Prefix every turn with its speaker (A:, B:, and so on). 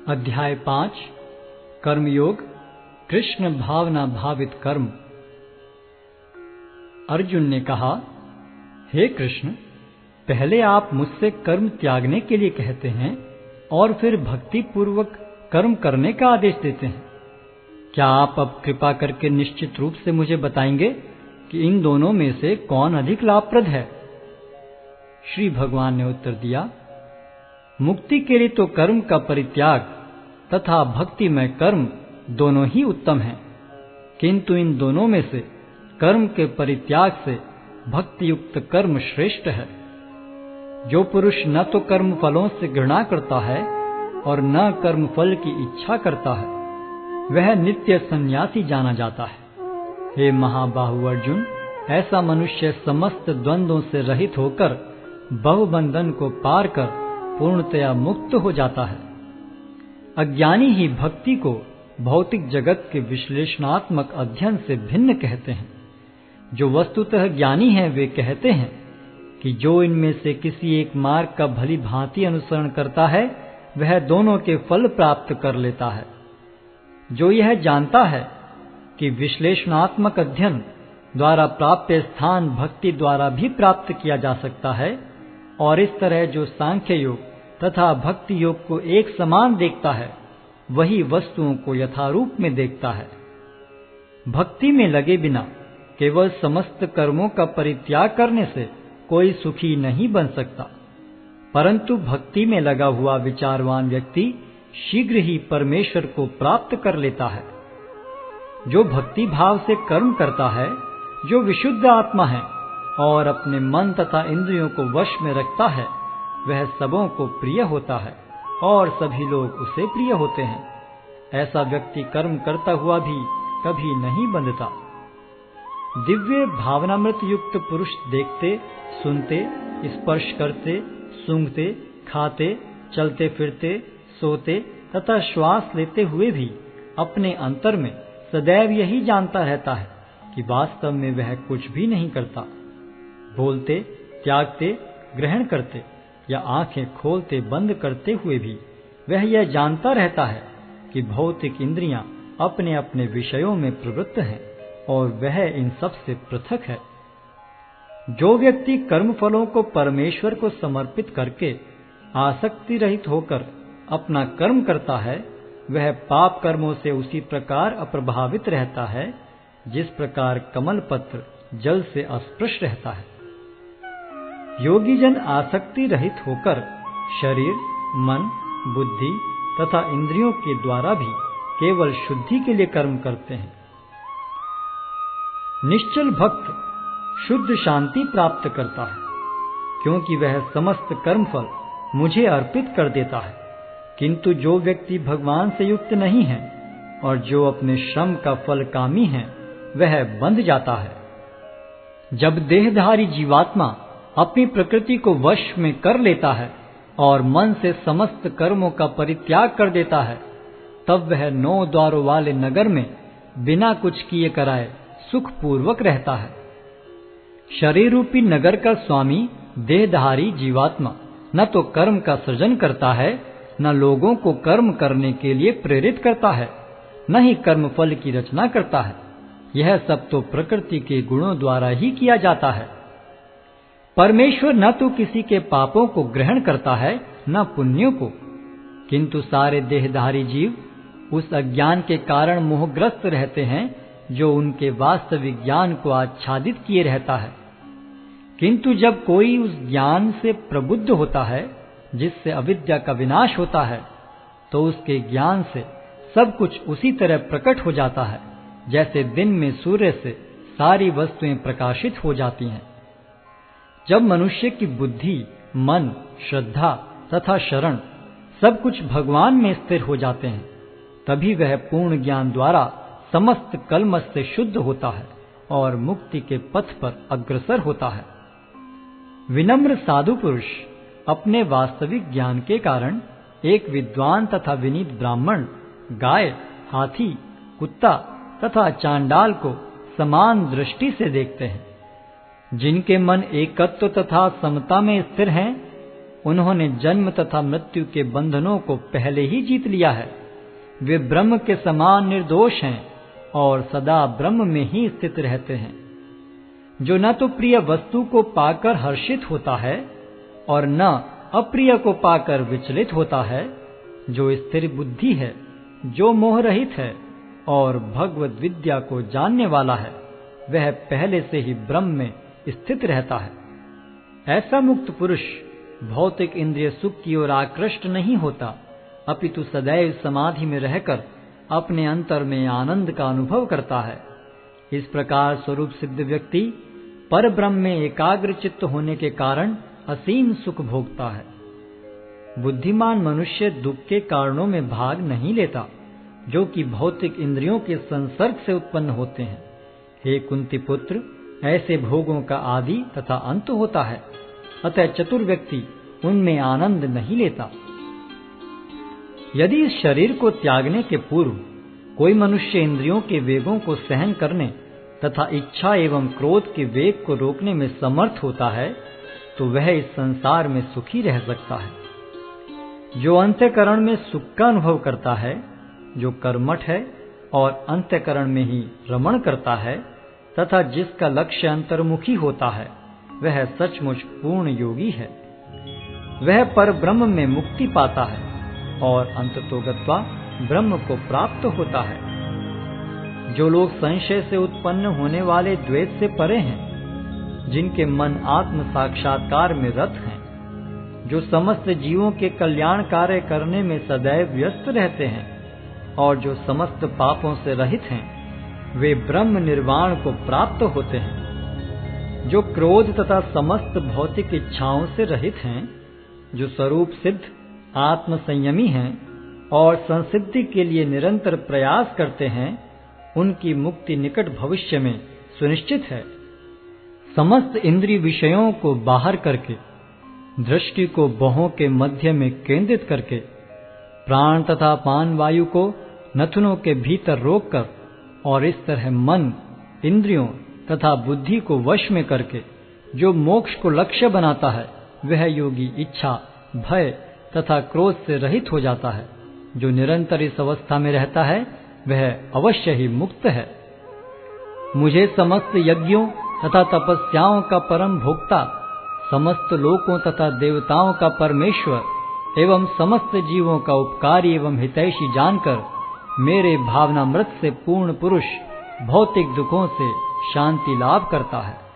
A: अध्याय 5 कर्मयोग कृष्ण भावना भावित कर्म। अर्जुन ने कहा, हे कृष्ण, पहले आप मुझसे कर्म त्यागने के लिए कहते हैं और फिर भक्ति पूर्वक कर्म करने का आदेश देते हैं। क्या आप अब कृपा करके निश्चित रूप से मुझे बताएंगे कि इन दोनों में से कौन अधिक लाभप्रद है? श्री भगवान ने उत्तर दिया, मुक्ति के लिए तो कर्म का परित्याग तथा भक्ति में कर्म दोनों ही उत्तम हैं, किंतु इन दोनों में से कर्म के परित्याग से भक्ति युक्त कर्म श्रेष्ठ है। जो पुरुष न तो कर्म फलों से घृणा करता है और न कर्म फल की इच्छा करता है, वह नित्य सन्यासी जाना जाता है। हे महाबाहु अर्जुन, ऐसा मनुष्य समस्त द्वंद्वों से रहित होकर बहुबंधन को पार कर पूर्णतया मुक्त हो जाता है। अज्ञानी ही भक्ति को भौतिक जगत के विश्लेषणात्मक अध्ययन से भिन्न कहते हैं। जो वस्तुतः ज्ञानी हैं वे कहते हैं कि जो इनमें से किसी एक मार्ग का भली भांति अनुसरण करता है वह दोनों के फल प्राप्त कर लेता है। जो यह जानता है कि विश्लेषणात्मक अध्ययन द्वारा प्राप्त स्थान भक्ति द्वारा भी प्राप्त किया जा सकता है, और इस तरह जो सांख्य योग तथा भक्ति योग को एक समान देखता है वही वस्तुओं को यथारूप में देखता है। भक्ति में लगे बिना केवल समस्त कर्मों का परित्याग करने से कोई सुखी नहीं बन सकता, परंतु भक्ति में लगा हुआ विचारवान व्यक्ति शीघ्र ही परमेश्वर को प्राप्त कर लेता है। जो भक्ति भाव से कर्म करता है, जो विशुद्ध आत्मा है और अपने मन तथा इंद्रियों को वश में रखता है, वह सबों को प्रिय होता है और सभी लोग उसे प्रिय होते हैं। ऐसा व्यक्ति कर्म करता हुआ भी कभी नहीं बंधता। दिव्य भावनामृत युक्त पुरुष देखते, सुनते, स्पर्श करते, सूंघते, खाते, चलते फिरते, सोते तथा श्वास लेते हुए भी अपने अंतर में सदैव यही जानता रहता है कि वास्तव में वह कुछ भी नहीं करता। बोलते, त्यागते, ग्रहण करते या आंखें खोलते बंद करते हुए भी वह यह जानता रहता है कि भौतिक इंद्रियां अपने अपने विषयों में प्रवृत्त हैं और वह इन सब से पृथक है। जो व्यक्ति कर्म फलों को परमेश्वर को समर्पित करके आसक्ति रहित होकर अपना कर्म करता है, वह पाप कर्मों से उसी प्रकार अप्रभावित रहता है जिस प्रकार कमल पत्र जल से अस्पृश रहता है। योगी जन आसक्ति रहित होकर शरीर, मन, बुद्धि तथा इंद्रियों के द्वारा भी केवल शुद्धि के लिए कर्म करते हैं। निश्चल भक्त शुद्ध शांति प्राप्त करता है, क्योंकि वह समस्त कर्मफल मुझे अर्पित कर देता है। किंतु जो व्यक्ति भगवान से युक्त नहीं है और जो अपने श्रम का फल कामी है, वह बंध जाता है। जब देहधारी जीवात्मा अपनी प्रकृति को वश में कर लेता है और मन से समस्त कर्मों का परित्याग कर देता है, तब वह 9 द्वारों वाले नगर में बिना कुछ किए कराए सुखपूर्वक रहता है। शरीर रूपी नगर का स्वामी देहधारी जीवात्मा न तो कर्म का सृजन करता है, न लोगों को कर्म करने के लिए प्रेरित करता है, न ही कर्म फल की रचना करता है। यह सब तो प्रकृति के गुणों द्वारा ही किया जाता है। परमेश्वर न तो किसी के पापों को ग्रहण करता है न पुण्यों को, किंतु सारे देहधारी जीव उस अज्ञान के कारण मोहग्रस्त रहते हैं जो उनके वास्तविक ज्ञान को आच्छादित किए रहता है। किंतु जब कोई उस ज्ञान से प्रबुद्ध होता है जिससे अविद्या का विनाश होता है, तो उसके ज्ञान से सब कुछ उसी तरह प्रकट हो जाता है जैसे दिन में सूर्य से सारी वस्तुएं प्रकाशित हो जाती हैं। जब मनुष्य की बुद्धि, मन, श्रद्धा तथा शरण सब कुछ भगवान में स्थिर हो जाते हैं, तभी वह पूर्ण ज्ञान द्वारा समस्त कलमश से शुद्ध होता है और मुक्ति के पथ पर अग्रसर होता है। विनम्र साधु पुरुष अपने वास्तविक ज्ञान के कारण एक विद्वान तथा विनीत ब्राह्मण, गाय, हाथी, कुत्ता तथा चांडाल को समान दृष्टि से देखते हैं। जिनके मन एकत्व तथा समता में स्थिर हैं, उन्होंने जन्म तथा मृत्यु के बंधनों को पहले ही जीत लिया है। वे ब्रह्म के समान निर्दोष हैं और सदा ब्रह्म में ही स्थित रहते हैं। जो न तो प्रिय वस्तु को पाकर हर्षित होता है और न अप्रिय को पाकर विचलित होता है, जो स्थिर बुद्धि है, जो मोह रहित है और भगवद विद्या को जानने वाला है, वह पहले से ही ब्रह्म में स्थित रहता है। ऐसा मुक्त पुरुष भौतिक इंद्रिय सुख की ओर आकृष्ट नहीं होता, अपितु सदैव समाधि में रहकर अपने अंतर में आनंद का अनुभव करता है। इस प्रकार स्वरूप सिद्ध व्यक्ति पर ब्रह्म में एकाग्र चित्त होने के कारण असीम सुख भोगता है। बुद्धिमान मनुष्य दुख के कारणों में भाग नहीं लेता, जो कि भौतिक इंद्रियों के संसर्ग से उत्पन्न होते हैं। हे कुंती पुत्र, ऐसे भोगों का आदि तथा अंत होता है, अतः चतुर व्यक्ति उनमें आनंद नहीं लेता। यदि इस शरीर को त्यागने के पूर्व कोई मनुष्य इंद्रियों के वेगों को सहन करने तथा इच्छा एवं क्रोध के वेग को रोकने में समर्थ होता है, तो वह इस संसार में सुखी रह सकता है। जो अंतःकरण में सुख का अनुभव करता है, जो कर्मठ है और अंतःकरण में ही रमण करता है तथा जिसका लक्ष्य अंतर्मुखी होता है, वह सचमुच पूर्ण योगी है। वह पर ब्रह्म में मुक्ति पाता है और अंततोगत्वा ब्रह्म को प्राप्त होता है। जो लोग संशय से उत्पन्न होने वाले द्वेष से परे हैं, जिनके मन आत्म साक्षात्कार में रत हैं, जो समस्त जीवों के कल्याण कार्य करने में सदैव व्यस्त रहते हैं और जो समस्त पापों से रहित हैं, वे ब्रह्म निर्वाण को प्राप्त होते हैं। जो क्रोध तथा समस्त भौतिक इच्छाओं से रहित हैं, जो स्वरूप सिद्ध आत्म संयमी हैं और संसिद्धि के लिए निरंतर प्रयास करते हैं, उनकी मुक्ति निकट भविष्य में सुनिश्चित है। समस्त इंद्रिय विषयों को बाहर करके, दृष्टि को भौहों के मध्य में केंद्रित करके, प्राण तथा पान वायु को नथुनों के भीतर रोककर और इस तरह मन, इंद्रियों तथा बुद्धि को वश में करके जो मोक्ष को लक्ष्य बनाता है, वह योगी इच्छा, भय तथा क्रोध से रहित हो जाता है। जो निरंतर इस अवस्था में रहता है, वह अवश्य ही मुक्त है। मुझे समस्त यज्ञों तथा तपस्याओं का परम भोक्ता, समस्त लोकों तथा देवताओं का परमेश्वर एवं समस्त जीवों का उपकारी एवं हितैषी जानकर मेरे भावनामृत से पूर्ण पुरुष भौतिक दुखों से शांति लाभ करता है।